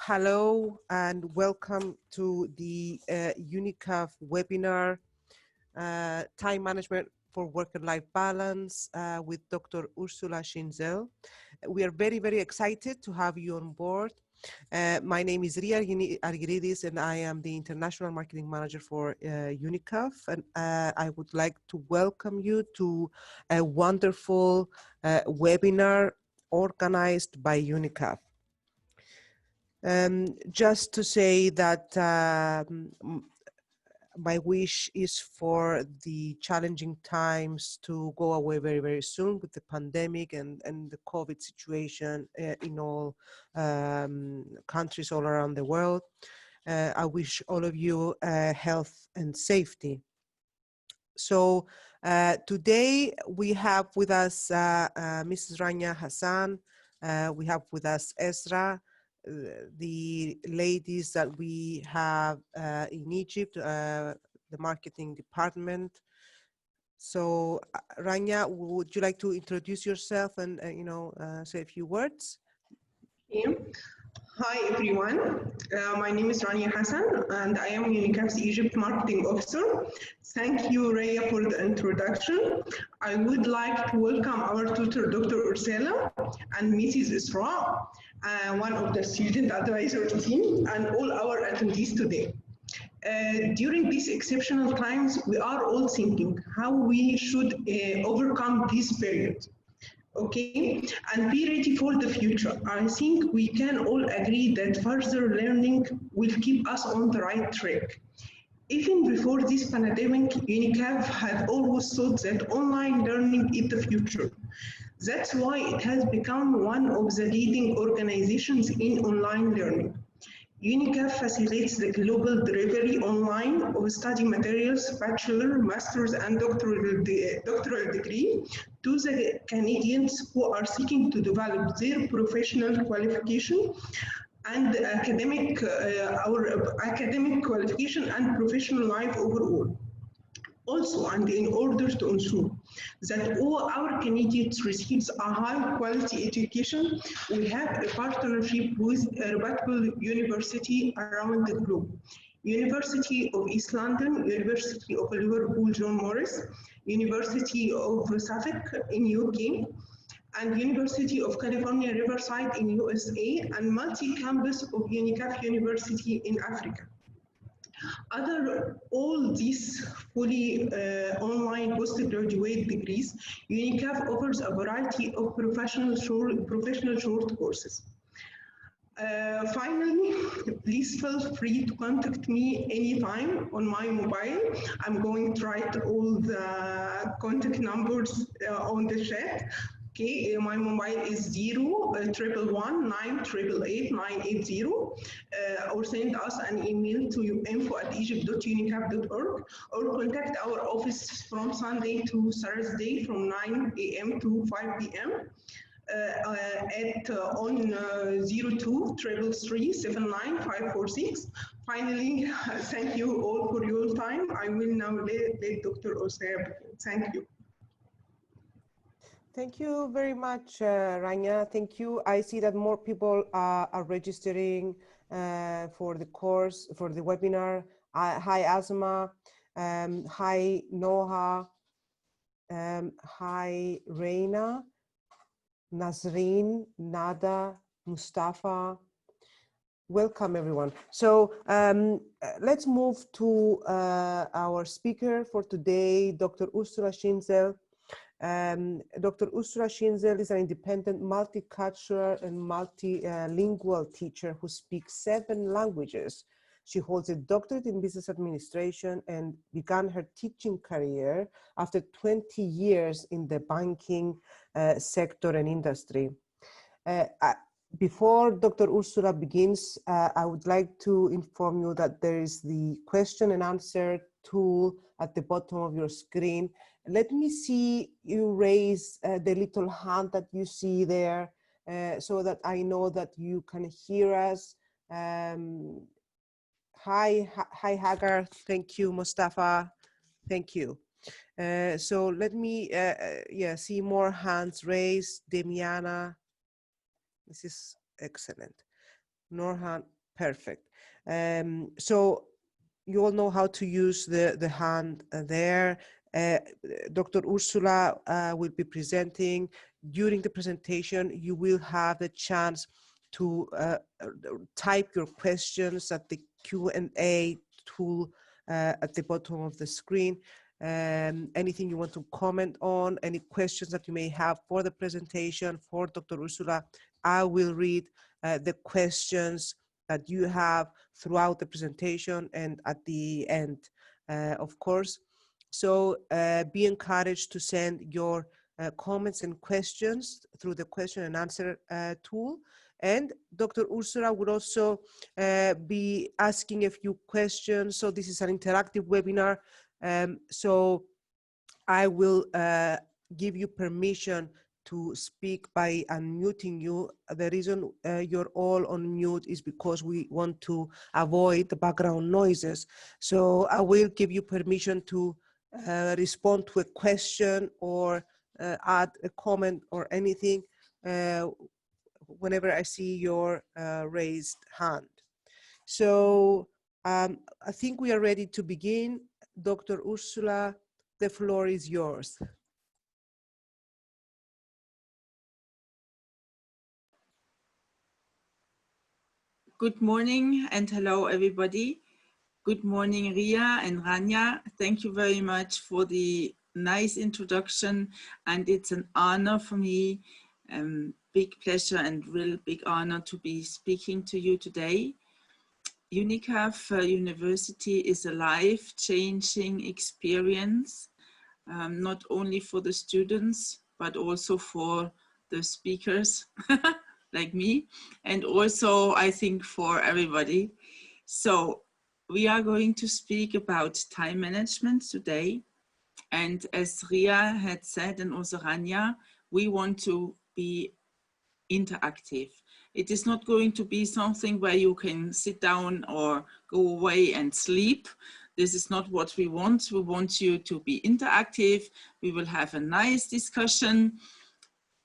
Hello and welcome to the Unicaf webinar, Time Management for Work and Life Balance with Dr. Ursula Schinzel. We are very, very excited to have you on board. My name is Ria Argiridis and I am the International Marketing Manager for Unicaf. And I would like to welcome you to a wonderful webinar organized by Unicaf. Just to say that my wish is for the challenging times to go away very, very soon with the pandemic and the COVID situation in all countries all around the world. I wish all of you health and safety. So today we have with us Mrs. Rania Hassan, we have with us Ezra, the ladies that we have in Egypt, the marketing department. So Rania, would you like to introduce yourself and say a few words? Yeah. Hi everyone, my name is Rania Hassan and I am Unicaf's Egypt Marketing Officer. Thank you Raya for the introduction. I would like to welcome our tutor Dr. Ursula and Mrs. Isra, one of the student advisor team, and all our attendees today. During these exceptional times, we are all thinking how we should overcome this period. Okay, and be ready for the future. I think we can all agree that further learning will keep us on the right track. Even before this pandemic, Unicaf had always thought that online learning is the future. That's why it has become one of the leading organizations in online learning. Unicaf facilitates the global delivery online of study materials, bachelor, master's, and doctoral degree to the Canadians who are seeking to develop their professional qualification and academic qualification and professional life overall. Also, and in order to ensure that all our Canadians receive a high-quality education, we have a partnership with a reputable university around the globe. University of East London, University of Liverpool John Morris, University of Suffolk in UK, and University of California Riverside in USA, and multi-campus of Unicaf University in Africa. All these fully online postgraduate degrees, Unicaf offers a variety of professional short courses. Finally, please feel free to contact me anytime on my mobile. I'm going to write all the contact numbers on the chat. Okay, my mobile is 01119888980, or send us an email to info@egypt.unicaf.org, or contact our office from Sunday to Thursday from 9 a.m. to 5 p.m. On 02-333-79546. Finally, thank you all for your time. I will now let Dr. Ursula begin. Thank you. Thank you very much, Rania. Thank you. I see that more people are registering for the course, for the webinar. Hi, Asma. Hi, Noha. Hi, Reina, Nazreen, Nada, Mustafa. Welcome, everyone. So let's move to our speaker for today, Dr. Ursula Schinzel. Dr. Ursula Schinzel is an independent, multicultural and multilingual teacher who speaks 7 languages. She holds a doctorate in business administration and began her teaching career after 20 years in the banking sector and industry. Before Dr. Ursula begins, I would like to inform you that there is the question and answer tool at the bottom of your screen. Let me see you raise the little hand that you see there so that I know that you can hear us. Hi, Hagar. Thank you, Mustafa. Thank you. So let me see more hands raised. Demiana. This is excellent. Norhan, Perfect. So you all know how to use the hand there. Uh, Dr. Ursula will be presenting. During the presentation, you will have the chance to type your questions at the Q&A tool at the bottom of the screen. Anything you want to comment on, any questions that you may have for the presentation for Dr. Ursula, I will read the questions that you have throughout the presentation and at the end, of course. So be encouraged to send your comments and questions through the question and answer tool. And Dr. Ursula would also be asking a few questions. So this is an interactive webinar. So I will give you permission to speak by unmuting you. The reason you're all on mute is because we want to avoid the background noises. So I will give you permission to respond to a question or add a comment or anything whenever I see your raised hand. So I think we are ready to begin. Dr. Ursula, the floor is yours. Good morning and hello everybody. Good morning Ria and Rania. Thank you very much for the nice introduction, and it's an honor for me, big pleasure and real big honor to be speaking to you today. Unicaf University is a life-changing experience, not only for the students but also for the speakers like me, and also I think for everybody. So we are going to speak about time management today. And as Ria had said, and also Rania, we want to be interactive. It is not going to be something where you can sit down or go away and sleep. This is not what we want. We want you to be interactive. We will have a nice discussion.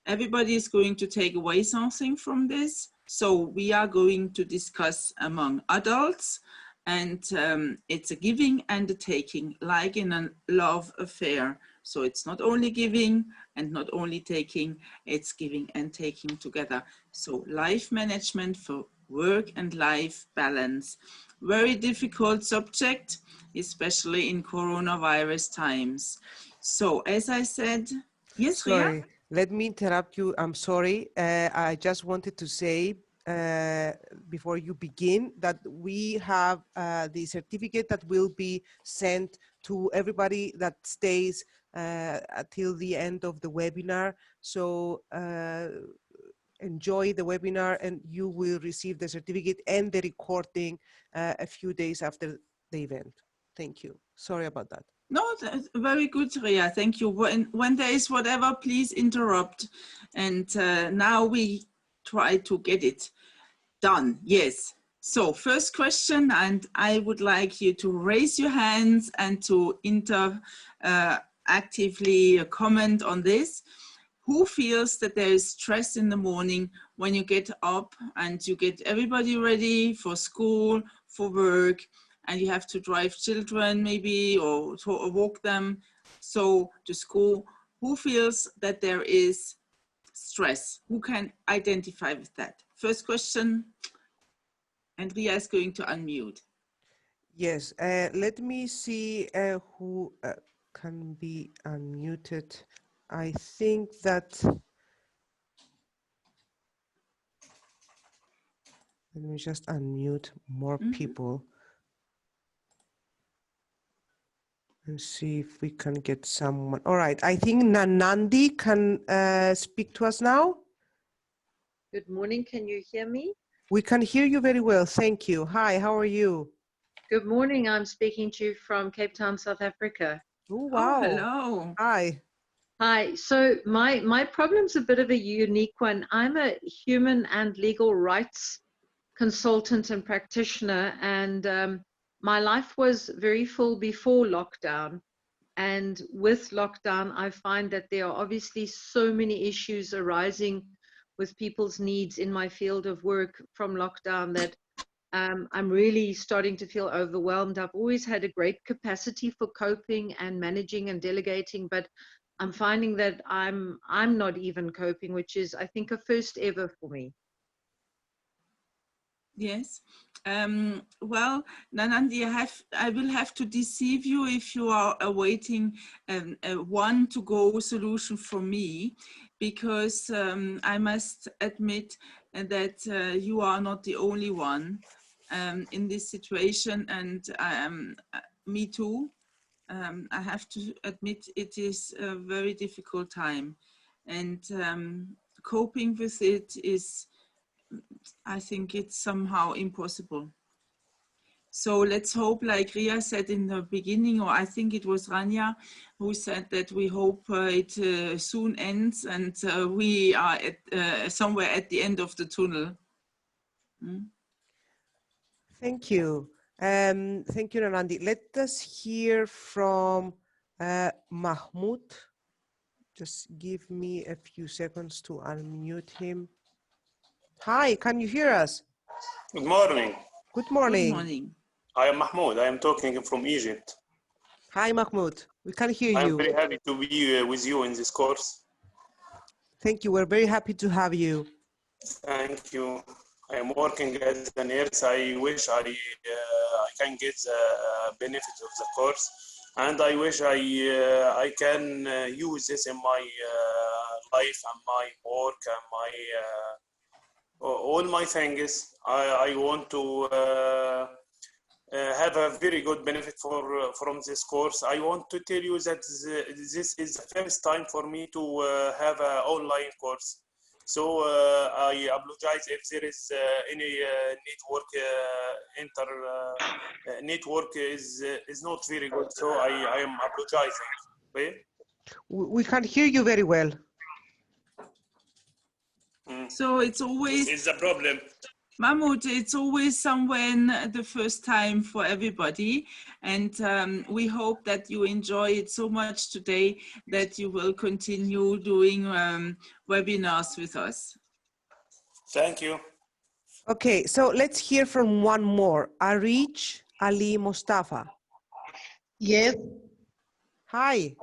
Everybody is going to take away something from this. So we are going to discuss among adults, and it's a giving and a taking, like in a love affair. So it's not only giving and not only taking, it's giving and taking together. So life management for work and life balance. Very difficult subject, especially in coronavirus times. So as I said, yes, Ria? Sorry, let me interrupt you. I'm sorry. I just wanted to say before you begin that we have the certificate that will be sent to everybody that stays until the end of the webinar. So enjoy the webinar and you will receive the certificate and the recording a few days after the event. Thank you. Sorry about that. No, that's very good, Ria. Thank you. When there is whatever, please interrupt. And now we try to get it done. Yes. So first question, and I would like you to raise your hands and to actively comment on this. Who feels that there is stress in the morning when you get up and you get everybody ready for school, for work, and you have to drive children maybe or to walk them so to school? Who feels that there is stress? Who can identify with that? First question, and Ria is going to unmute. Yes, let me see who can be unmuted. I think that, let me just unmute more people and see if we can get someone. All right, I think Nanandi can speak to us now. Good morning. Can you hear me? We can hear you very well. Thank you. Hi, how are you? Good morning. I'm speaking to you from Cape Town, South Africa. Oh, wow. Oh, hello. Hi. Hi. So my problem's a bit of a unique one. I'm a human and legal rights consultant and practitioner, and my life was very full before lockdown. And with lockdown, I find that there are obviously so many issues arising with people's needs in my field of work from lockdown that I'm really starting to feel overwhelmed. I've always had a great capacity for coping and managing and delegating, but I'm finding that I'm not even coping, which is, I think, a first ever for me. Yes. Well, Nanandi, I will have to deceive you if you are awaiting a one-to-go solution from me, because I must admit that you are not the only one in this situation, and me too. I have to admit it is a very difficult time, and coping with it is, I think it's somehow impossible. So let's hope, like Ria said in the beginning, or I think it was Rania who said that we hope it soon ends and we are at, somewhere at the end of the tunnel. Mm. Thank you. Thank you, Nanandi. Let us hear from Mahmoud. Just give me a few seconds to unmute him. Hi, can you hear us? Good morning. Good morning. Good morning. I am Mahmoud. I am talking from Egypt. Hi, Mahmoud. We can hear I am you. very happy to be with you in this course. Thank you. We're very happy to have you. Thank you. I am working as a nurse. I wish I can get the benefit of the course, and I wish I can use this in my life and my work and my all my things. I want to have a very good benefit from this course. I want to tell you that this is the first time for me to have an online course. So I apologize if there is any network is not very good. So I am apologizing. Okay? We can hear you very well. So it's always, this is the problem. Mahmoud, it's always somewhere the first time for everybody, and we hope that you enjoy it so much today that you will continue doing webinars with us. Thank you. Okay, so let's hear from one more. Arich Ali Mustafa. Yes. Hi.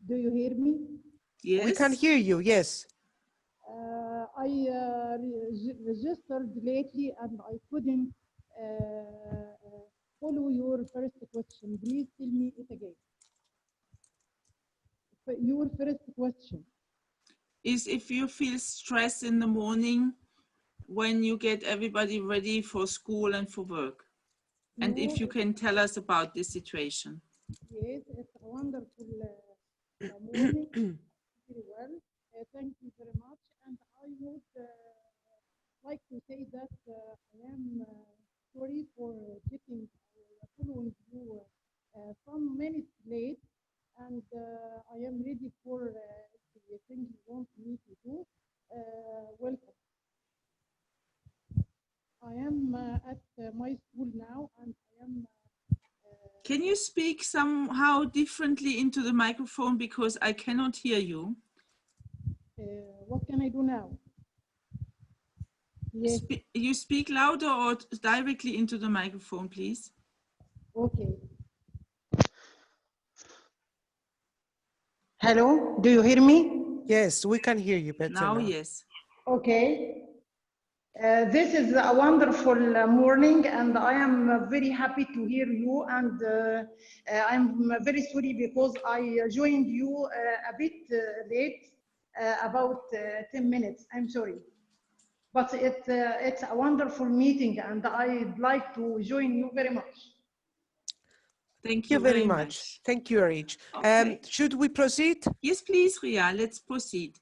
Do you hear me? Yes. We can hear you, yes. I registered lately and I couldn't follow your first question. Please tell me it again. Your first question is if you feel stress in the morning when you get everybody ready for school and for work. And no, if you can tell us about this situation. Yes, it's a wonderful morning. Very well. Thank you very much. And I would like to say that I am sorry for getting following you some minutes late, and I am ready for the things you want me to do. Welcome. I am at my school now, and I am. Can you speak somehow differently into the microphone because I cannot hear you? What can I do now? Yes. You speak louder or directly into the microphone, please. Okay. Hello, do you hear me? Yes, we can hear you better now. Yes. Okay. This is a wonderful morning, and I am very happy to hear you. And I'm very sorry because I joined you a bit late, about 10 minutes. I'm sorry. But it's a wonderful meeting, and I'd like to join you very much. Thank you very much. Thank you, Arich. Okay. Should we proceed? Yes, please, Ria, let's proceed.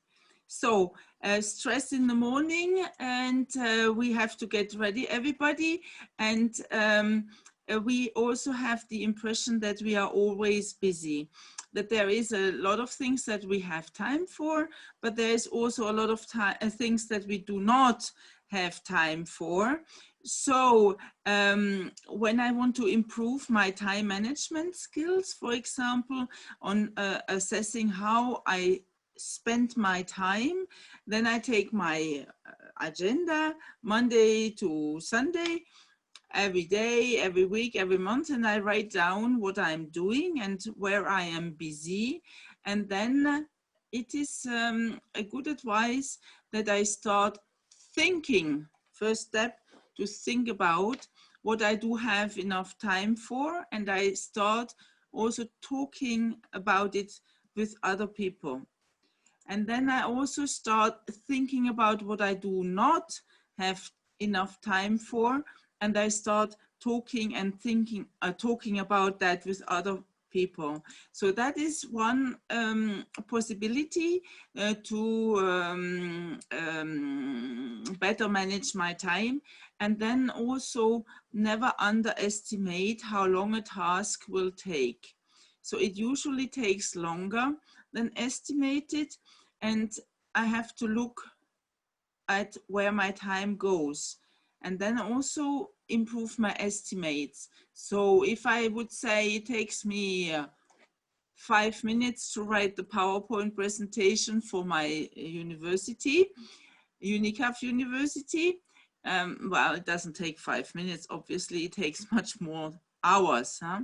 So, stress in the morning, and we have to get ready, everybody. And we also have the impression that we are always busy, that there is a lot of things that we have time for, but there is also a lot of things that we do not have time for. So when I want to improve my time management skills, for example, on assessing how I spend my time, then I take my agenda Monday to Sunday, every day, every week, every month, and I write down what I'm doing and where I am busy. And then it is a good advice that I start thinking, first step, to think about what I do have enough time for, and I start also talking about it with other people. And then I also start thinking about what I do not have enough time for, and I start talking and thinking, talking about that with other people. So that is one possibility to better manage my time. And then also never underestimate how long a task will take. So it usually takes longer than estimated, and I have to look at where my time goes and then also improve my estimates. So if I would say it takes me 5 minutes to write the PowerPoint presentation for my university, Unicaf University, well, it doesn't take 5 minutes, obviously it takes much more hours, huh?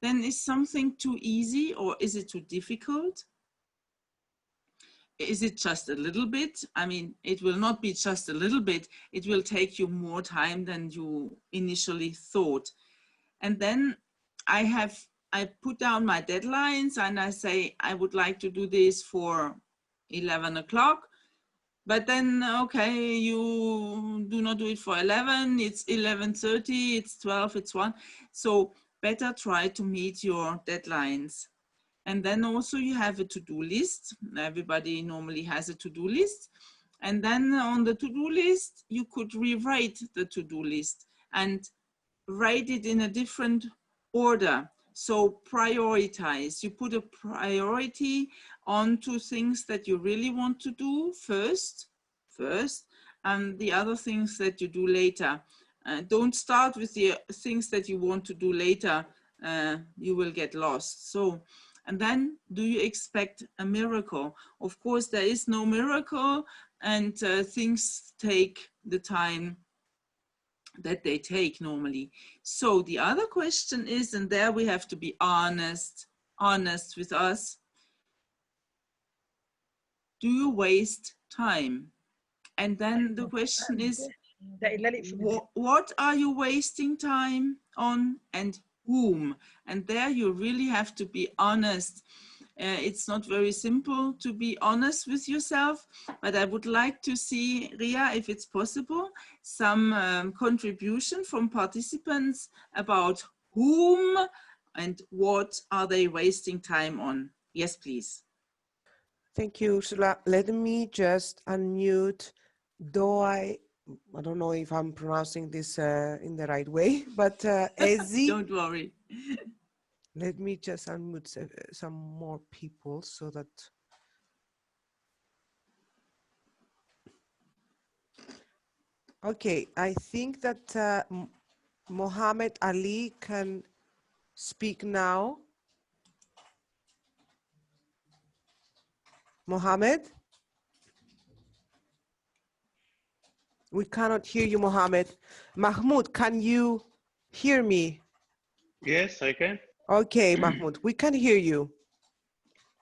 Then is something too easy or is it too difficult? Is it just a little bit? I mean, it will not be just a little bit. It will take you more time than you initially thought. And then I put down my deadlines and I say, I would like to do this for 11 o'clock. But then, okay, you do not do it for 11, it's 11:30, it's 12, it's 1. So better try to meet your deadlines. And then also you have a to-do list. Everybody normally has a to-do list. And then on the to-do list, you could rewrite the to-do list and write it in a different order. So prioritize. You put a priority onto things that you really want to do first, and the other things that you do later. Don't start with the things that you want to do later. You will get lost. So, and then do you expect a miracle? Of course, there is no miracle, and things take the time that they take normally. So the other question is, and there we have to be honest with us. Do you waste time? And then the question is, what are you wasting time on and whom? And there you really have to be honest. It's not very simple to be honest with yourself, but I would like to see, Ria, if it's possible, some contribution from participants about whom and what are they wasting time on. Yes, please. Thank you, Ursula. Let me just unmute, though I don't know if I'm pronouncing this in the right way, but Ezi. Don't worry. Let me just unmute some more people so that. Okay, I think that Mohammed Ali can speak now. Mohammed? We cannot hear you, Mohammed. Mahmoud, can you hear me? Yes, I can. Okay, Mahmoud, we can hear you.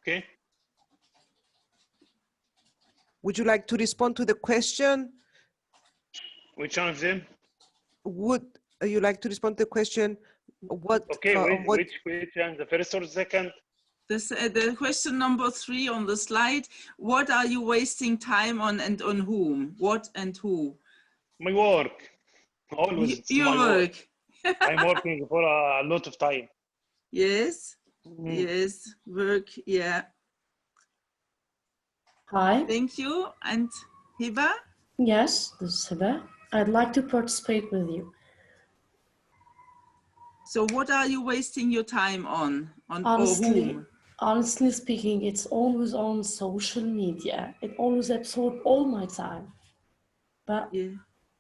Okay. Would you like to respond to the question? Which one of them? Would you like to respond to the question? What? Okay, which one? The first or the second? The question number 3 on the slide. What are you wasting time on and on whom? What and who? My work. Always it's Your my work. I'm working for a lot of time. Yes. Yes. Work. Yeah. Hi. Thank you. And Hiba? Yes, this is Hiba. I'd like to participate with you. So what are you wasting your time on or whom? Honestly speaking, it's always on social media. It always absorbs all my time. But yeah.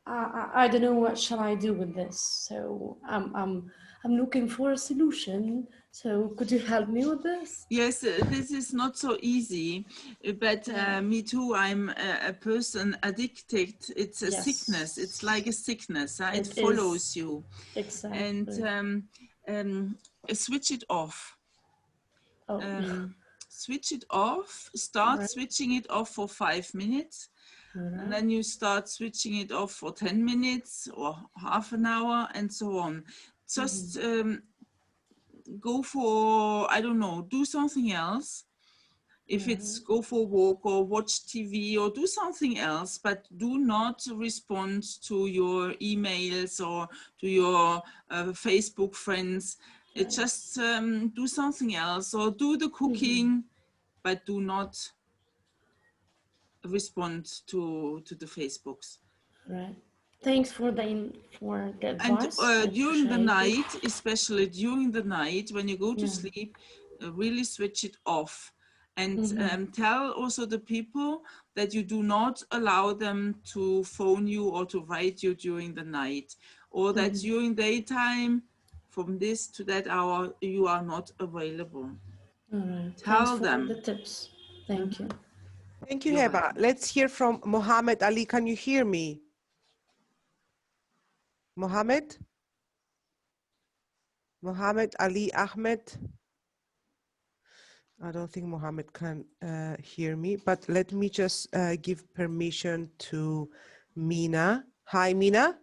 I don't know what shall I do with this. So I'm looking for a solution So could you help me with this? Yes, this is not so easy, but me too. I'm a person addicted. It's a sickness. It's like a sickness. It follows you. Exactly. And switch it off. Oh. Switch it off. Start switching it off for 5 minutes. And then you start switching it off for 10 minutes or half an hour and so on. Just go for, I don't know, do something else. If it's go for a walk or watch TV or do something else, but do not respond to your emails or to your Facebook friends. Just do something else or do the cooking, but do not respond to the Facebooks. Right. Thanks for the advice. And during the night, especially during the night, when you go to sleep, really switch it off. And tell also the people that you do not allow them to phone you or to write you during the night, or that during daytime, from this to that hour, you are not available. All right. Tell Thanks for them. the tips. Thank you. Thank you, Heba. Let's hear from Mohammed Ali. Can you hear me? Mohammed? Mohammed Ali Ahmed? I don't think Mohammed can hear me, but let me just give permission to Mina. Hi, Mina.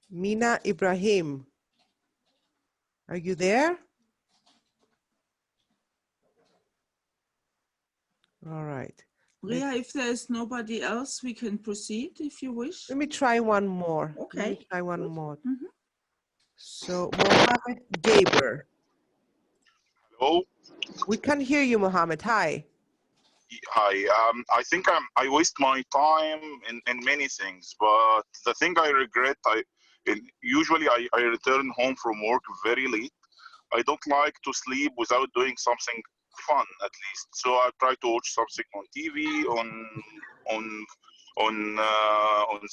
Mina Ibrahim. Are you there? All right. Ria, if there's nobody else, we can proceed if you wish. Let me try one more. Okay. Let me try one more. So, Mohammed Gaber. Hello. We can hear you, Mohammed. Hi. Hi. I think I waste my time in many things, but the thing I regret, usually I return home from work very late. I don't like to sleep without doing something fun, at least. So I try to watch something on TV, on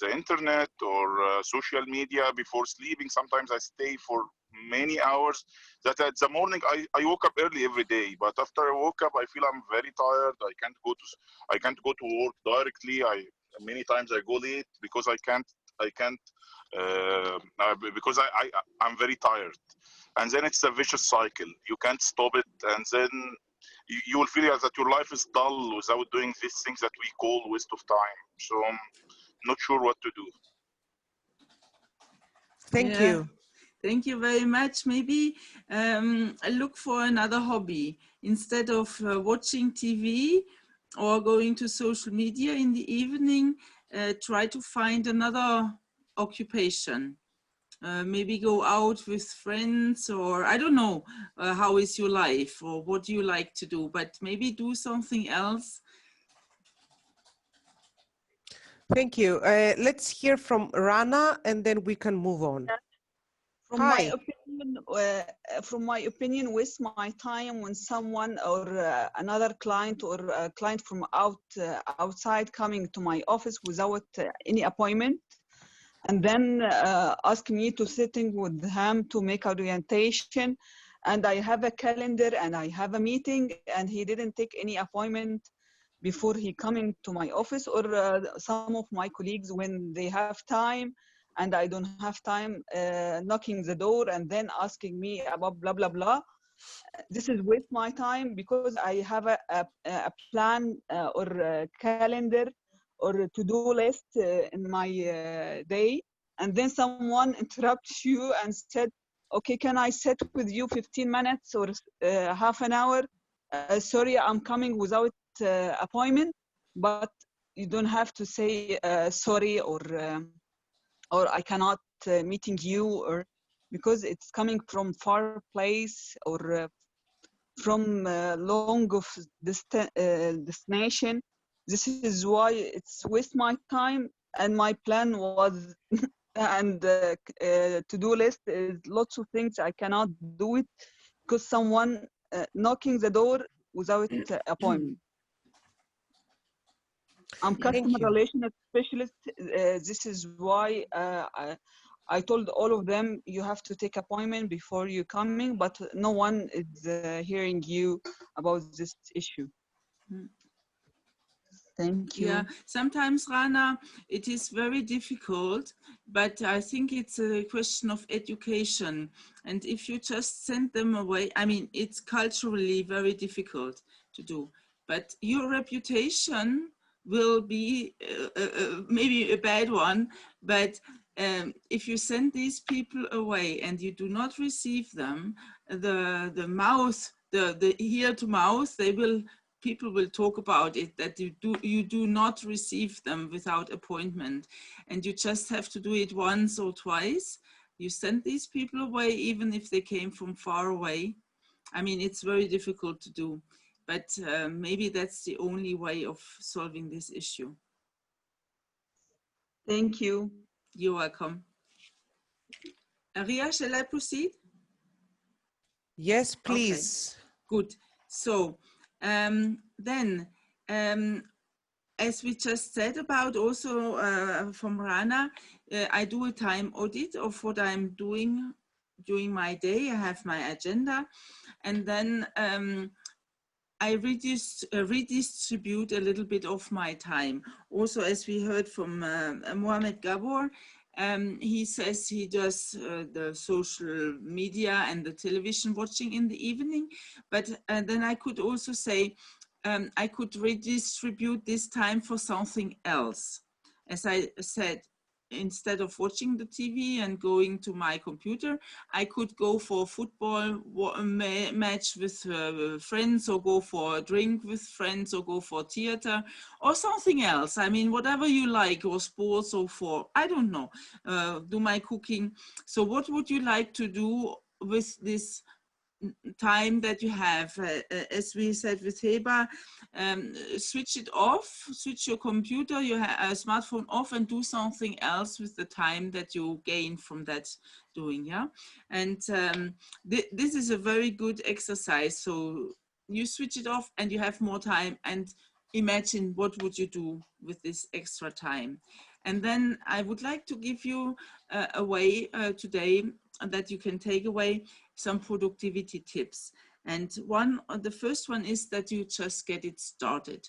the internet or social media before sleeping. Sometimes I stay for many hours. That at the morning I woke up early every day, but after I woke up I feel I'm very tired. I can't go to work directly. Many times I go late because because I'm very tired. And then it's a vicious cycle. You can't stop it, and then you will feel that your life is dull without doing these things that we call waste of time. So I'm not sure what to do. Thank you. Thank you very much. Maybe look for another hobby. Instead of watching TV or going to social media in the evening, try to find another occupation. Maybe go out with friends, or I don't know how is your life or what do you like to do, but maybe do something else. Thank you. Let's hear from Rana and then we can move on. From my opinion, waste my time when someone or another client or a client from outside coming to my office without any appointment, and then ask me to sitting with him to make orientation, and I have a calendar and I have a meeting, and he didn't take any appointment before he coming to my office, or some of my colleagues when they have time and I don't have time, knocking the door and then asking me about blah, blah, blah. This is waste my time because I have a plan or a calendar or a to-do list in my day. And then someone interrupts you and said, okay, can I sit with you 15 minutes or half an hour? Sorry, I'm coming without appointment, but you don't have to say sorry or I cannot meeting you, or because it's coming from far place or from long of destination. This is why it's waste my time, and my plan was and to-do list is lots of things I cannot do it because someone knocking the door without appointment. I'm customer relationship specialist. This is why I told all of them, you have to take appointment before you coming, but no one is hearing you about this issue. Thank you. Yeah, sometimes, Rana, it is very difficult, but I think it's a question of education. And if you just send them away, I mean, it's culturally very difficult to do, but your reputation will be maybe a bad one, but if you send these people away and you do not receive them, the ear to mouth, people will talk about it, that you do not receive them without appointment, and you just have to do it once or twice. You send these people away, even if they came from far away. I mean, it's very difficult to do, but maybe that's the only way of solving this issue. Thank you. You're welcome. Ria, shall I proceed? Yes, please. Okay. Good. So then, as we just said about also from Rana, I do a time audit of what I'm doing during my day. I have my agenda, and then I redistribute a little bit of my time. Also, as we heard from Mohamed Gabor, he says he does the social media and the television watching in the evening, but then I could also say I could redistribute this time for something else. As I said, instead of watching the TV and going to my computer, I could go for a football match with friends, or go for a drink with friends, or go for theater, or something else. I mean, whatever you like, or sports, or for, I don't know, do my cooking. So what would you like to do with this time that you have? As we said with Heba, switch it off, switch your computer, your smartphone off, and do something else with the time that you gain from that doing, yeah? And this is a very good exercise. So you switch it off and you have more time, and imagine what would you do with this extra time. And then I would like to give you a way today that you can take away some productivity tips. And the first one is that you just get it started.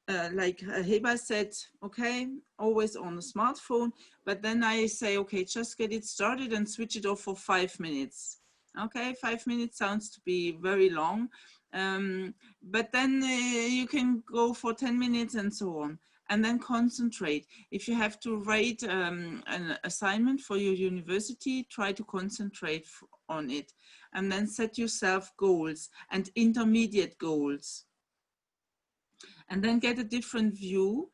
Like Heba said, okay, always on the smartphone, but then I say, okay, just get it started and switch it off for 5 minutes. Okay, 5 minutes sounds to be very long, but then you can go for 10 minutes and so on. And then concentrate. If you have to write an assignment for your university, try to concentrate on it. And then set yourself goals and intermediate goals. And then get a different view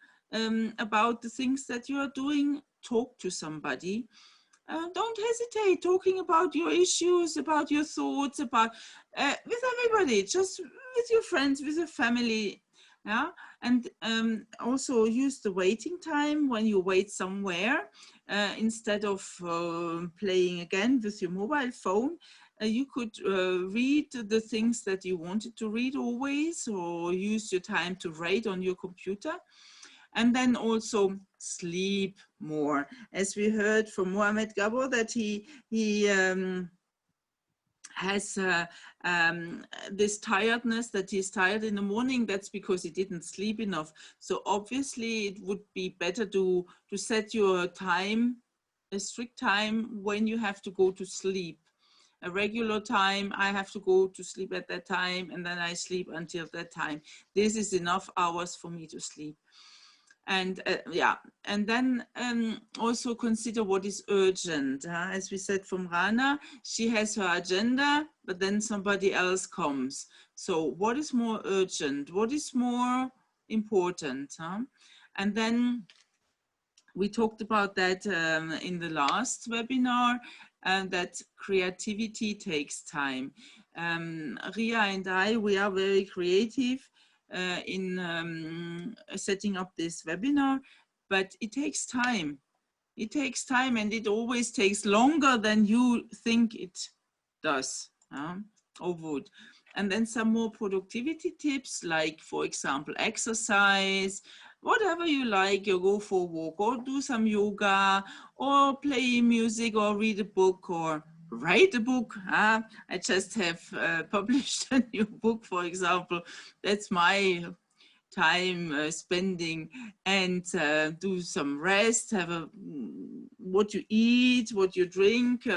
about the things that you are doing. Talk to somebody. Don't hesitate talking about your issues, about your thoughts, about with everybody, just with your friends, with your family. Yeah, and also use the waiting time when you wait somewhere, instead of playing again with your mobile phone. You could read the things that you wanted to read always, or use your time to write on your computer. And then also sleep more. As we heard from Mohamed Gabor, that he has this tiredness, that he's tired in the morning. That's because he didn't sleep enough. So obviously it would be better to set your time, a strict time when you have to go to sleep. A regular time, I have to go to sleep at that time, and then I sleep until that time. This is enough hours for me to sleep. And yeah, and then also consider what is urgent. As we said from Rana, she has her agenda, but then somebody else comes. So what is more urgent? What is more important? And then we talked about that in the last webinar, that creativity takes time. Ria and I, we are very creative in setting up this webinar, but it takes time. It takes time, and it always takes longer than you think it does, or would. And then some more productivity tips, like, for example, exercise, whatever you like. You go for a walk or do some yoga or play music or read a book or write a book. I just have published a new book, for example. That's my time spending, and do some rest, have a what you eat, what you drink.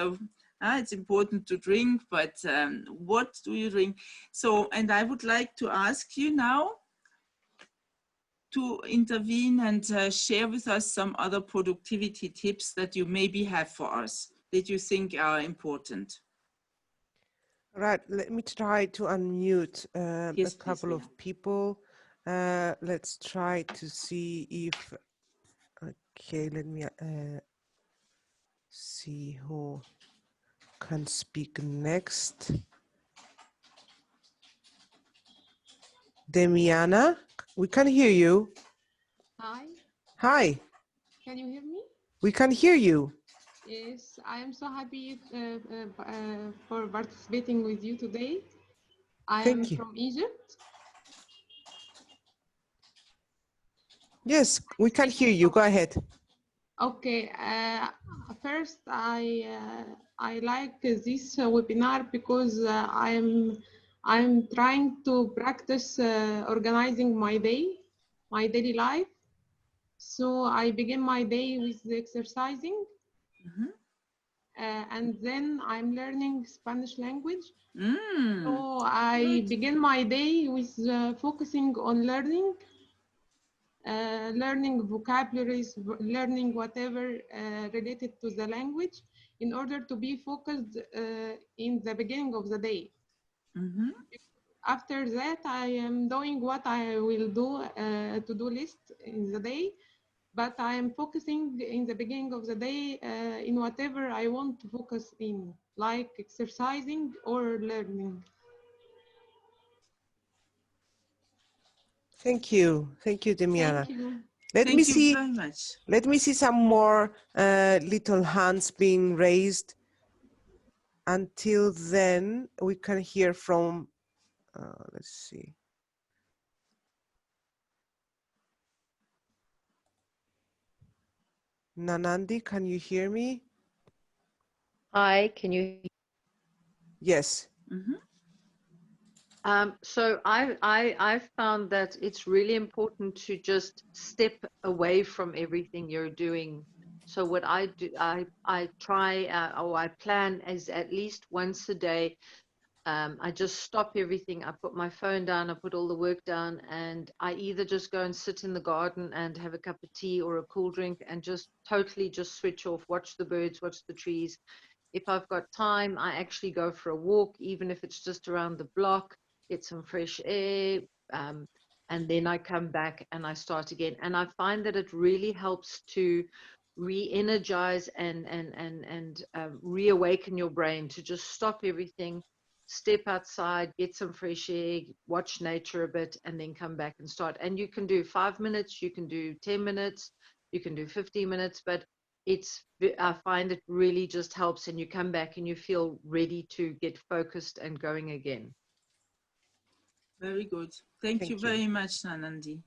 It's important to drink, but what do you drink? So, and I would like to ask you now to intervene and share with us some other productivity tips that you maybe have for us that you think are important. Right, let me try to unmute Yes, a couple of people. Let's try to see if, okay, let me see who can speak next. Demiana, we can hear you. Hi. Hi. Can you hear me? We can hear you. Yes, I am so happy for participating with you today. I am Thank you. from Egypt. Yes, we can hear you. Go ahead. Okay. First, I like this webinar because I'm trying to practice organizing my day, my daily life. So I begin my day with exercising. Mm-hmm. And then I'm learning Spanish language. Mm. So I begin my day with focusing on learning vocabularies, learning whatever related to the language in order to be focused in the beginning of the day. Mm-hmm. After that, I am doing what I will do, to-do list in the day. But I am focusing in the beginning of the day in whatever I want to focus in, like exercising or learning. Thank you, Demiana. Thank you. Thank you very much. Let me see some more little hands being raised. Until then, we can hear from, let's see. Nanandi, can you hear me? Hi, can you? Yes. Mm-hmm. So I've found that it's really important to just step away from everything you're doing. So what I do, I try or I plan is at least once a day. I just stop everything. I put my phone down, I put all the work down, and I either just go and sit in the garden and have a cup of tea or a cool drink and just totally just switch off, watch the birds, watch the trees. If I've got time, I actually go for a walk, even if it's just around the block, get some fresh air, and then I come back and I start again. And I find that it really helps to re-energize and reawaken your brain to just stop everything, step outside, get some fresh air, watch nature a bit, and then come back and start. And you can do 5 minutes, you can do 10 minutes, you can do 15 minutes, but I find it really just helps, and you come back and you feel ready to get focused and going again. Very good. Thank you very much, Nanandi.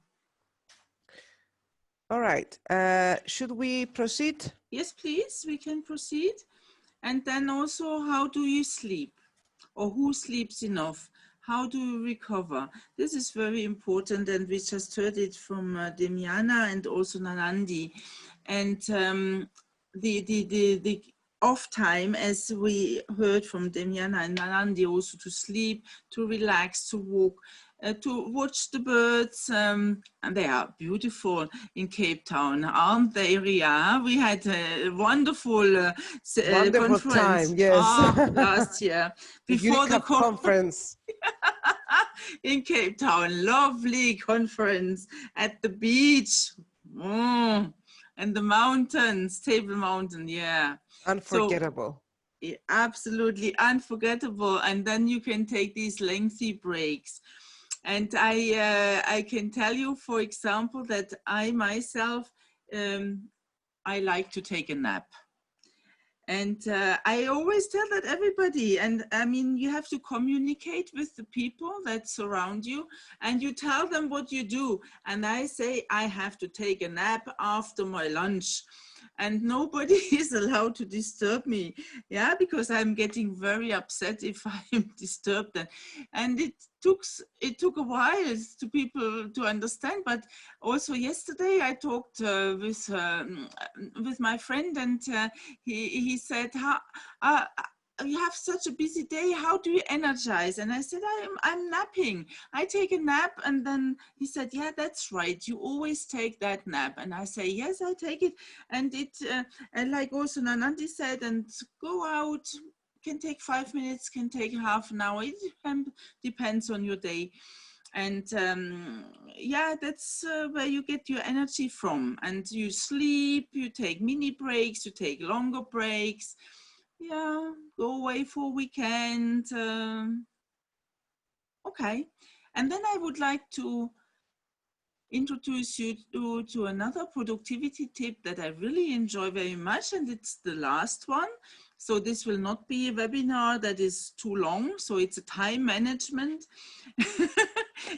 All right. Should we proceed? Yes, please, we can proceed. And then also, how do you sleep? Or who sleeps enough? How do you recover? This is very important, and we just heard it from Demiana and also Nanandi. And the off time, as we heard from Demiana and Nanandi, also to sleep, to relax, to walk, to watch the birds, and they are beautiful in Cape Town, aren't they, Ria? We had a wonderful, Wonderful conference time, yes. last year before the Unicaf conference in Cape Town. Lovely conference at the beach. And the mountains, Table Mountain, yeah. Unforgettable. So, absolutely unforgettable. And then you can take these lengthy breaks. And I can tell you, for example, that I myself, I like to take a nap. And I always tell that everybody, and I mean, you have to communicate with the people that surround you, and you tell them what you do. And I say, I have to take a nap after my lunch, and nobody is allowed to disturb me. Yeah, because I'm getting very upset if I'm disturbed. And it took a while to people to understand. But also yesterday I talked with my friend, and he said, you have such a busy day, how do you energize? And I said, I'm napping. I take a nap. And then he said, yeah, that's right, you always take that nap. And I say, yes, I take it. And it and like also Nanandi said, and go out, can take 5 minutes, can take half an hour, it depends on your day. And yeah, that's where you get your energy from. And you sleep, you take mini breaks, you take longer breaks. Yeah, go away for a weekend. Okay. And then I would like to introduce you to another productivity tip that I really enjoy very much, and it's the last one. So this will not be a webinar that is too long, so it's a time management.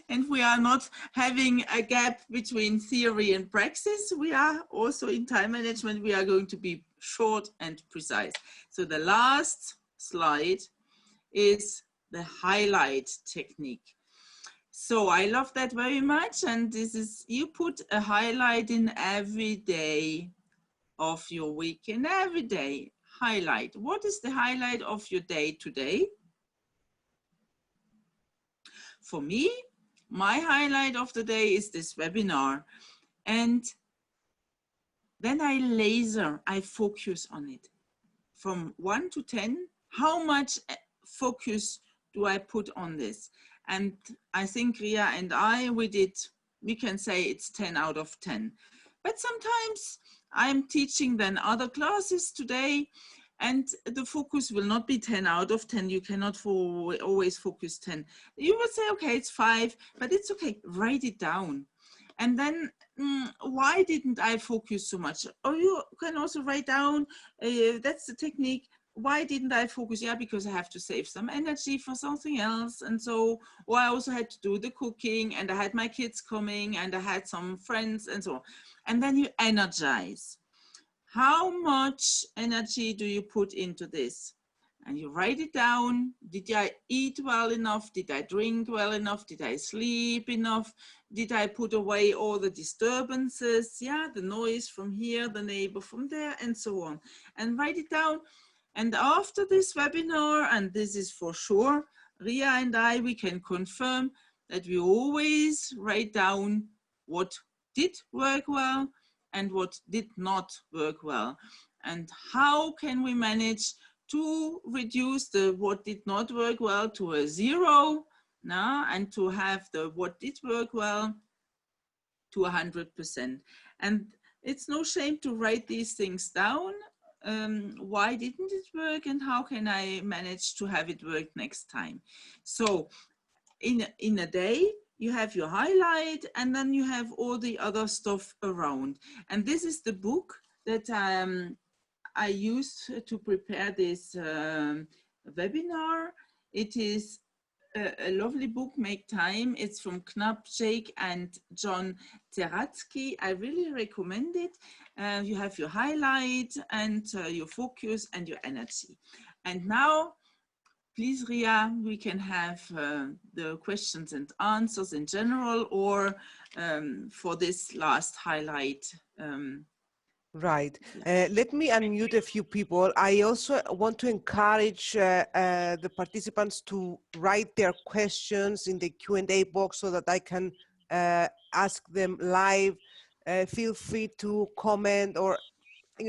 And we are not having a gap between theory and praxis. We are also in time management, we are going to be short and precise. So the last slide is the highlight technique. So I love that very much. And this is, you put a highlight in every day of your week, and every day highlight. What is the highlight of your day today? For me, my highlight of the day is this webinar. And then I focus on it. From 1 to 10, how much focus do I put on this? And I think Ria and I, we can say it's 10 out of 10. But sometimes I'm teaching then other classes today, and the focus will not be 10 out of 10. You cannot always focus 10. You will say, okay, it's 5, but it's okay, write it down. And then, why didn't I focus so much? Or you can also write down, that's the technique, why didn't I focus? Yeah, because I have to save some energy for something else. And so, or I also had to do the cooking, and I had my kids coming, and I had some friends, and so on. And then you energize. How much energy do you put into this? And you write it down. Did I eat well enough? Did I drink well enough? Did I sleep enough? Did I put away all the disturbances? Yeah, the noise from here, the neighbor from there, and so on. And write it down. And after this webinar, and this is for sure, Ria and I, we can confirm that we always write down what did work well and what did not work well. And how can we manage to reduce the what did not work well to a 0 now, and to have the what did work well to 100%. And it's no shame to write these things down. Why didn't it work, and how can I manage to have it work next time? So in a day, you have your highlight, and then you have all the other stuff around. And this is the book that I used to prepare this webinar. It is a lovely book, Make Time. It's from Knapp, Jake, and John Teratsky. I really recommend it. You have your highlight and your focus and your energy. And now, please, Ria, we can have the questions and answers in general, or for this last highlight. Right. Let me unmute a few people. I also want to encourage the participants to write their questions in the Q&A box so that I can ask them live. Feel free to comment or,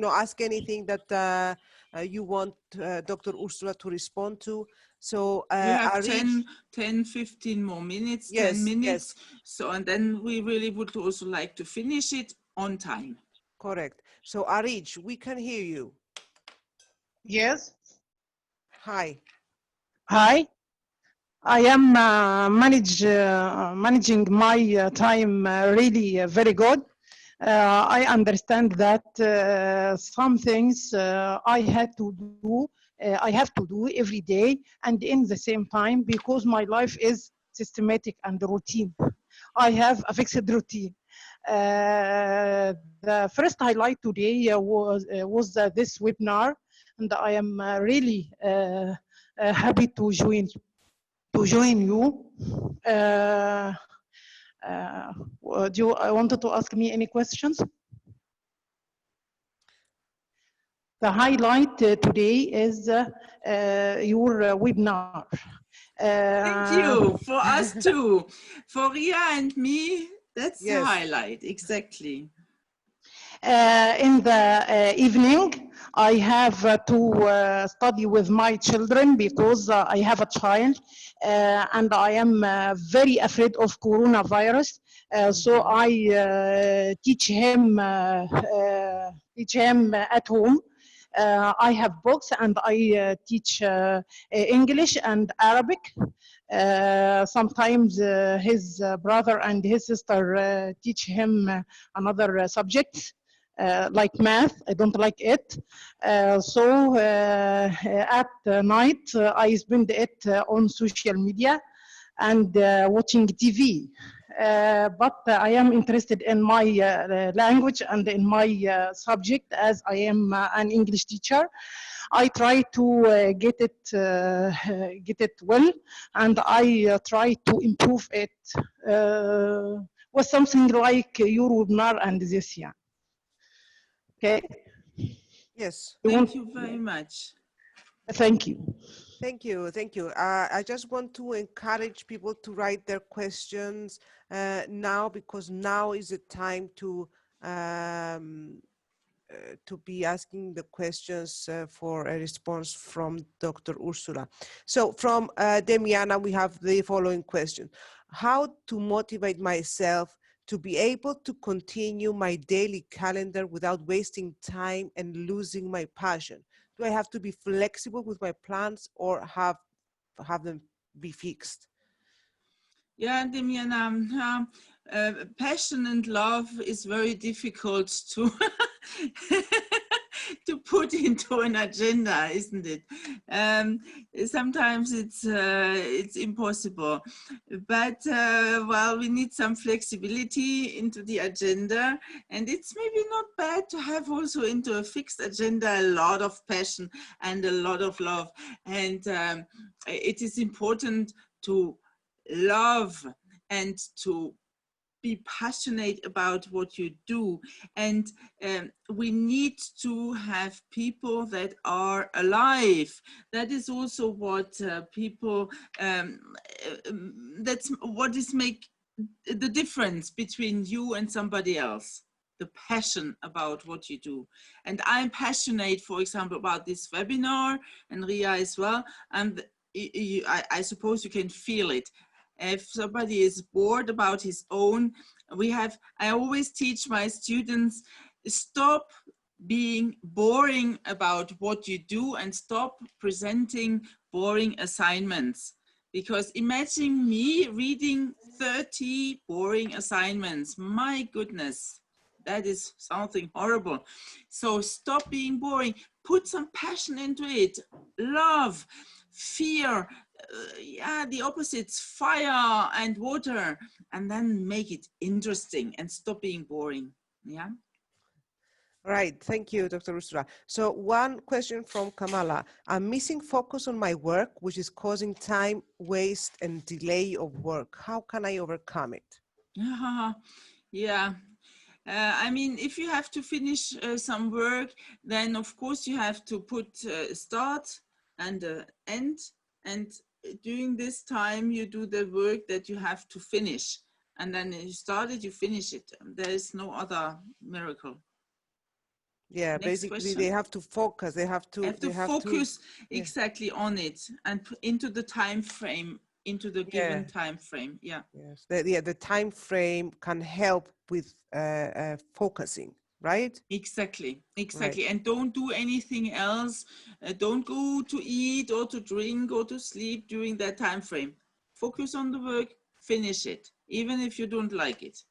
ask anything that you want Dr. Ursula to respond to. So we have 10, 15 more minutes, yes, 10 minutes. Yes. So, and then we really would also like to finish it on time. Correct. So Arij, we can hear you. Yes. Hi. Hi. I am managing my time really very good. I understand that some things I have to do every day and in the same time, because my life is systematic and routine. I have a fixed routine. The first highlight today was this webinar, and I am really happy to join you. Do you wanted to ask me any questions? The highlight today is your webinar. Thank you. For us too. For Ria and me, that's the highlight, exactly. In the evening, I have to study with my children because I have a child and I am very afraid of coronavirus. So I teach him at home. I have books and I teach English and Arabic. Sometimes his brother and his sister teach him another subjects. Like math, I don't like it. So at night, I spend it on social media and watching TV. But I am interested in my language and in my subject, as I am an English teacher. I try to get it well, and I try to improve it with something like your webinar and this year. Okay. Yes. Thank you very much. Thank you. Thank you. Thank you. I just want to encourage people to write their questions now, because now is the time to be asking the questions for a response from Dr. Ursula. So from Demiana, we have the following question. How to motivate myself to be able to continue my daily calendar without wasting time and losing my passion? Do I have to be flexible with my plans or have them be fixed? Yeah, Demiana, passion and love is very difficult to to put into an agenda, isn't it? Sometimes it's impossible, but well, we need some flexibility into the agenda, and it's maybe not bad to have also into a fixed agenda a lot of passion and a lot of love, and it is important to love and to be passionate about what you do, and we need to have people that are alive. That is also what people that's what is make the difference between you and somebody else, the passion about what you do. And I'm passionate, for example, about this webinar, and Ria as well, and I suppose you can feel it. If somebody is bored about his own, I always teach my students, stop being boring about what you do and stop presenting boring assignments. Because imagine me reading 30 boring assignments. My goodness, that is something horrible. So stop being boring, put some passion into it, love, fear, yeah, the opposites, fire and water, and then make it interesting and stop being boring. Yeah. Right. Thank you, Dr. Ursula. So one question from Kamala. I'm missing focus on my work, which is causing time waste and delay of work. How can I overcome it? Yeah. I mean, if you have to finish some work, then of course you have to put start and end, and during this time you do the work that you have to finish, and then you start it, you finish it. There is no other miracle. Yeah, Next basically question. they have to focus. They have to focus exactly on it and into the time frame, into the given time frame. Yeah. Yes. The time frame can help with focusing, right? Exactly. Right. And don't do anything else. Don't go to eat or to drink or to sleep during that time frame. Focus on the work, finish it, even if you don't like it.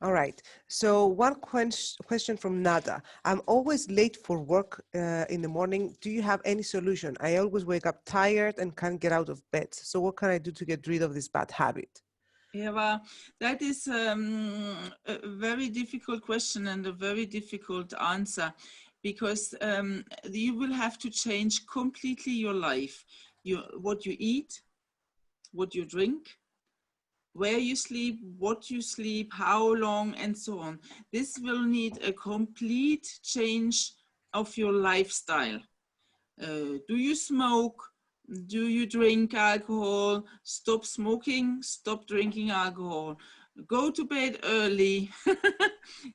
All right. So one question from Nada. I'm always late for work in the morning. Do you have any solution? I always wake up tired and can't get out of bed. So what can I do to get rid of this bad habit? Yeah, well, that is a very difficult question and a very difficult answer, because you will have to change completely your life. What you eat, what you drink, where you sleep, what you sleep, how long, and so on. This will need a complete change of your lifestyle. Do you smoke? Do you drink alcohol? Stop smoking, stop drinking alcohol. Go to bed early,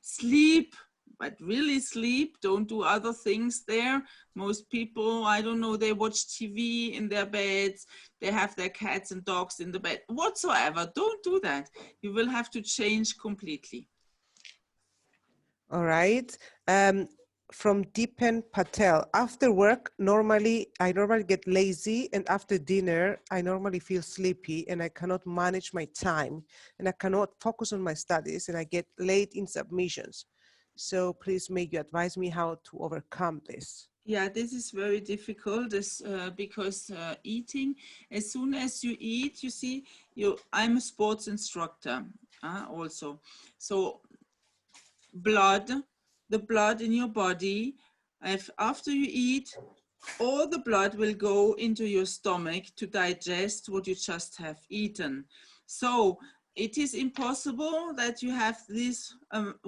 sleep, but really sleep. Don't do other things there. Most people, I don't know, they watch TV in their beds. They have their cats and dogs in the bed, whatsoever. Don't do that. You will have to change completely. All right. From Deepan Patel. After work, I normally get lazy, and after dinner, I normally feel sleepy and I cannot manage my time and I cannot focus on my studies and I get late in submissions. So please may you advise me how to overcome this. Yeah, this is very difficult because eating, as soon as you eat, you see, I'm a sports instructor also. So the blood in your body, after you eat, all the blood will go into your stomach to digest what you just have eaten. So it is impossible that you have this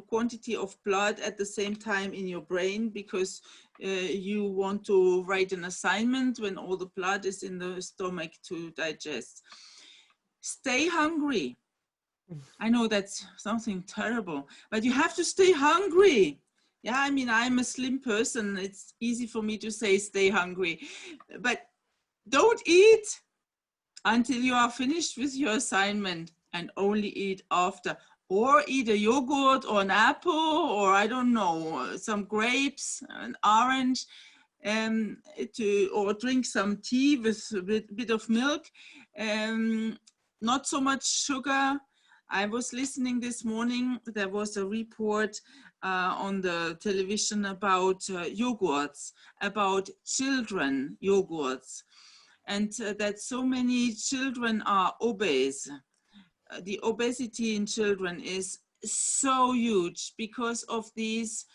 quantity of blood at the same time in your brain, because you want to write an assignment when all the blood is in the stomach to digest. Stay hungry. I know that's something terrible, but you have to stay hungry. Yeah, I mean, I'm a slim person. It's easy for me to say stay hungry, but don't eat until you are finished with your assignment, and only eat after. Or eat a yogurt or an apple, or I don't know, some grapes, an orange, or drink some tea with a bit of milk. Not so much sugar. I was listening this morning, there was a report on the television about yogurts, about children yogurts, and that so many children are obese. The obesity in children is so huge because of these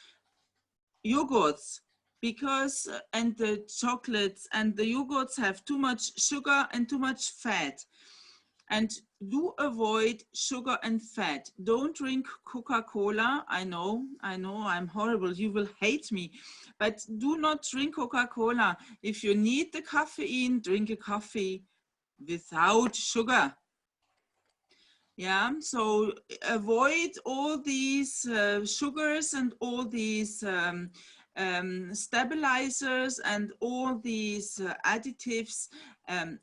yogurts, and the chocolates and the yogurts have too much sugar and too much fat. And do avoid sugar and fat. Don't drink Coca-Cola. I know, I'm horrible. You will hate me. But do not drink Coca-Cola. If you need the caffeine, drink a coffee without sugar. Yeah, so avoid all these sugars and all these stabilizers and all these additives.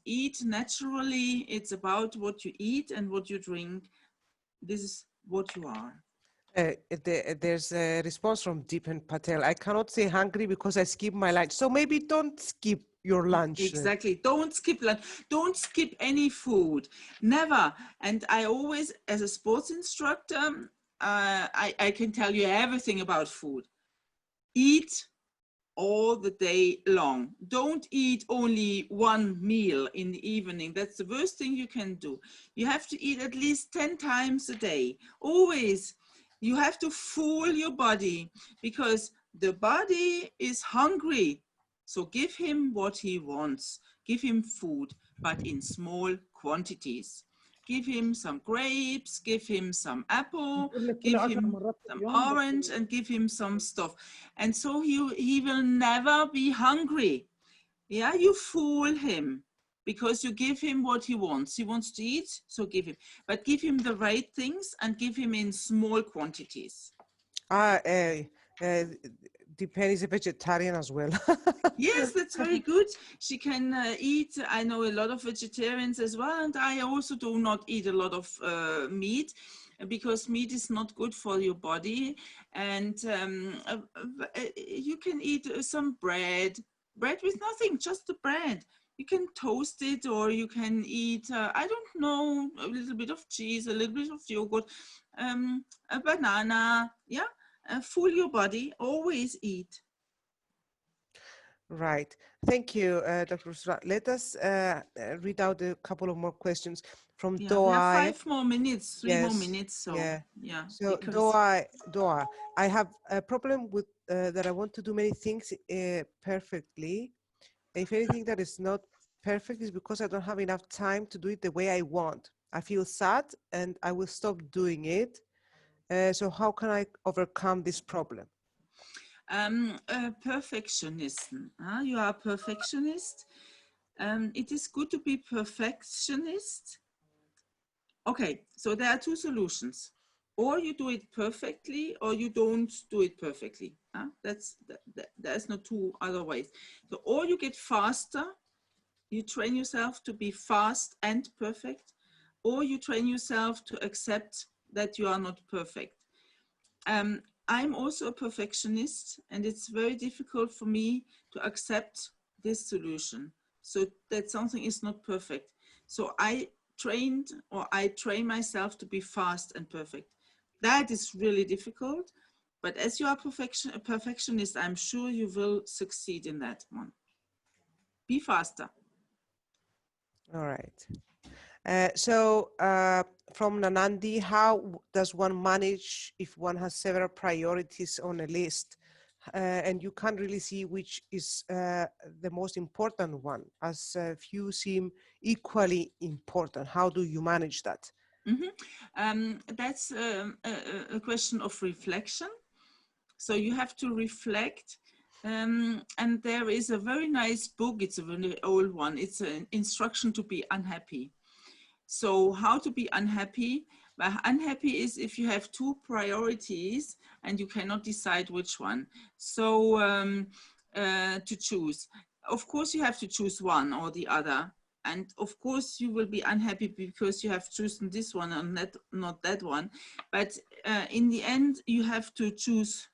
Eat naturally. It's about what you eat and what you drink. This is what you are. There's a response from Deepan Patel. I cannot say hungry because I skip my lunch. So maybe don't skip your lunch. Exactly. Don't skip lunch. Don't skip any food. Never. And I always, as a sports instructor, I can tell you everything about food. Eat all the day long. Don't eat only one meal in the evening. That's the worst thing you can do. You have to eat at least 10 times a day. Always. You have to fool your body, because the body is hungry. So give him what he wants. Give him food, but in small quantities. Give him some grapes, give him some apple, give him some orange, and give him some stuff. And so he will never be hungry. Yeah, you fool him because you give him what he wants. He wants to eat, so give him. But give him the right things and give him in small quantities. Deepan is a vegetarian as well. Yes, that's very good. She can eat. I know a lot of vegetarians as well, and I also do not eat a lot of meat, because meat is not good for your body. And you can eat some bread with nothing, just the bread. You can toast it, or you can eat, I don't know, a little bit of cheese, a little bit of yogurt, a banana, yeah? Fool your body, always eat. Right. Thank you, Dr. Ursula. Let us read out a couple of more questions from Yeah, we have Doa. 5 more minutes, 3 more Yes. minutes, so yeah. So Because Doa, I have a problem with that I want to do many things perfectly. If anything that is not perfect is because I don't have enough time to do it the way I want. I feel sad and I will stop doing it. So how can I overcome this problem? Perfectionism. You are a perfectionist. It is good to be perfectionist. Okay, so there are 2 solutions. Or you do it perfectly, or you don't do it perfectly. There's no 2 other ways. So, or you get faster, you train yourself to be fast and perfect, or you train yourself to accept that you are not perfect. I'm also a perfectionist, and it's very difficult for me to accept this solution, so that something is not perfect. So I train myself to be fast and perfect. That is really difficult, but as you are a perfectionist, I'm sure you will succeed in that one. Be faster. All right. From Nanandi, how does one manage if one has several priorities on a list and you can't really see which is the most important one, as few seem equally important? How do you manage that? That's a question of reflection. So you have to reflect. And there is a very nice book, it's a very old one. It's an instruction to be unhappy. So how to be unhappy? Well, unhappy is if you have 2 priorities and you cannot decide which one. So to choose. Of course, you have to choose one or the other. And of course, you will be unhappy because you have chosen this one and not that one. But in the end, you have to choose.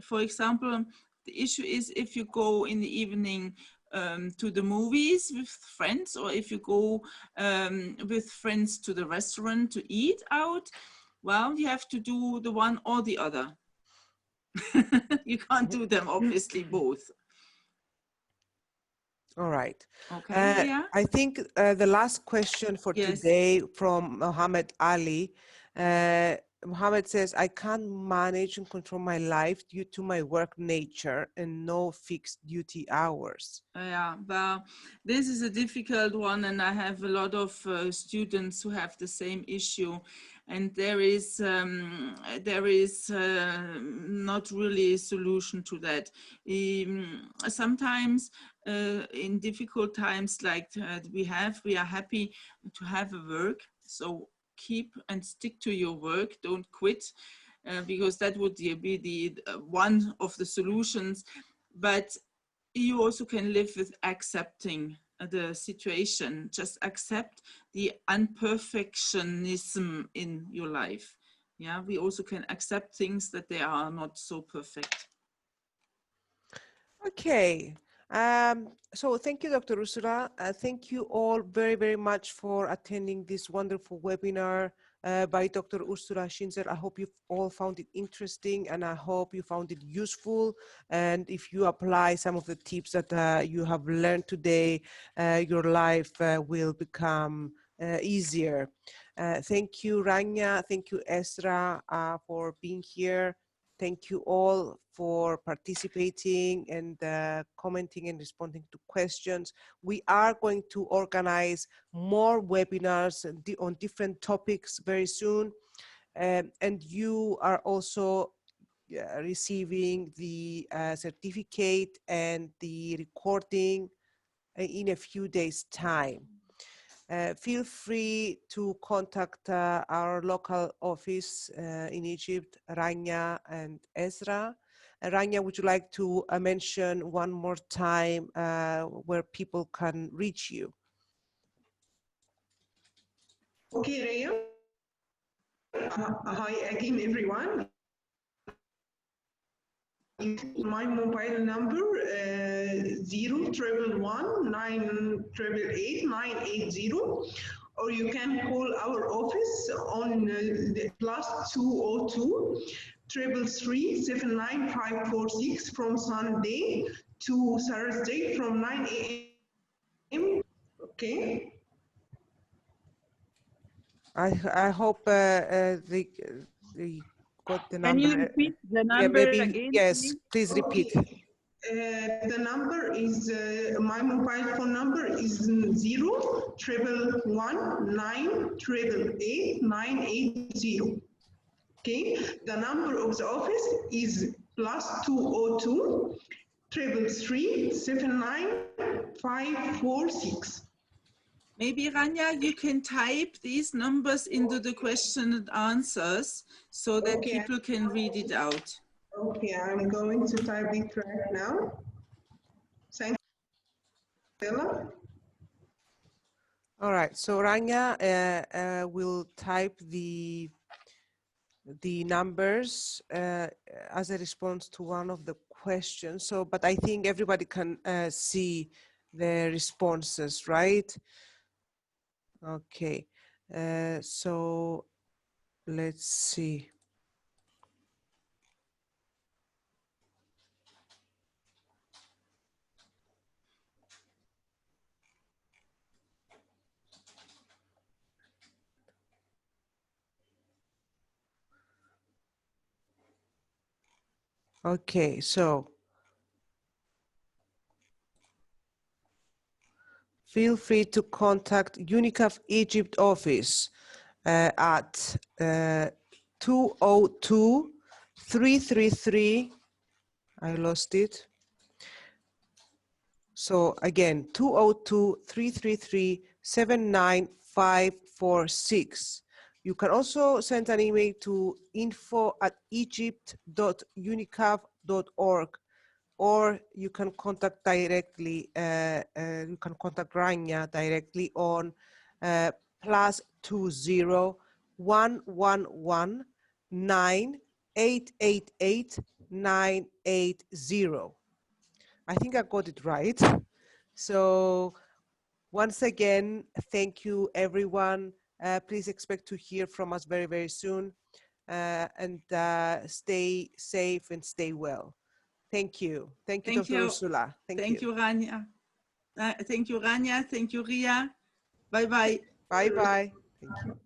For example, the issue is if you go in the evening to the movies with friends, or if you go with friends to the restaurant to eat out, well, you have to do the one or the other. You can't do them, obviously, both. All right. Okay, yeah. I think the last question for today from Mohammed Ali. Mohammed says, I can't manage and control my life due to my work nature and no fixed duty hours. Yeah, but this is a difficult one, and I have a lot of students who have the same issue, and there is not really a solution to that. Sometimes in difficult times like we are happy to have a work, so keep and stick to your work, don't quit, because that would be the one of the solutions. But you also can live with accepting the situation. Just accept the unperfectionism in your life. Yeah, we also can accept things that they are not so perfect. Okay. So thank you, Dr. Ursula. Thank you all very, very much for attending this wonderful webinar by Dr. Ursula Schinzel. I hope you've all found it interesting, and I hope you found it useful. And if you apply some of the tips that you have learned today, your life will become easier. Thank you, Rania. Thank you, Ezra, for being here. Thank you all for participating and commenting and responding to questions. We are going to organize more webinars on different topics very soon. And you are also receiving the certificate and the recording in a few days' time. Feel free to contact our local office in Egypt, Rania and Ezra. Rania, would you like to mention one more time where people can reach you? Okay, Raya. Hi again, everyone. my mobile number 01119888980, or you can call our office on the +202 333 79546 from Sunday to Thursday from 9 a.m. Okay. I hope they got the Can you number. repeat the Yeah, number maybe again, yes. please? Please repeat. The number is my mobile phone number is 01119888980. Okay, the number of the office is +202 333 79546. Maybe, Rania, you can type these numbers into the question and answers so that people can read it out. Okay, I'm going to type it right now. Thank you, Stella. All right, so Rania will type the numbers as a response to one of the questions. So, but I think everybody can see the responses, right? Okay, so let's see. Okay, so feel free to contact Unicaf Egypt office at 202-333, I lost it. So again, 202-333-79546. You can also send an email to info@egypt.unicaf.org, or you can contact directly, you can contact Rania directly on +201-9888980. I think I got it right. So once again, thank you everyone. Please expect to hear from us very, very soon, and stay safe and stay well. Thank you. Thank you, Dr. Ursula. Thank you, Rania. Thank you, Rania. Thank you, Ria. Bye-bye. Bye-bye. Thank you.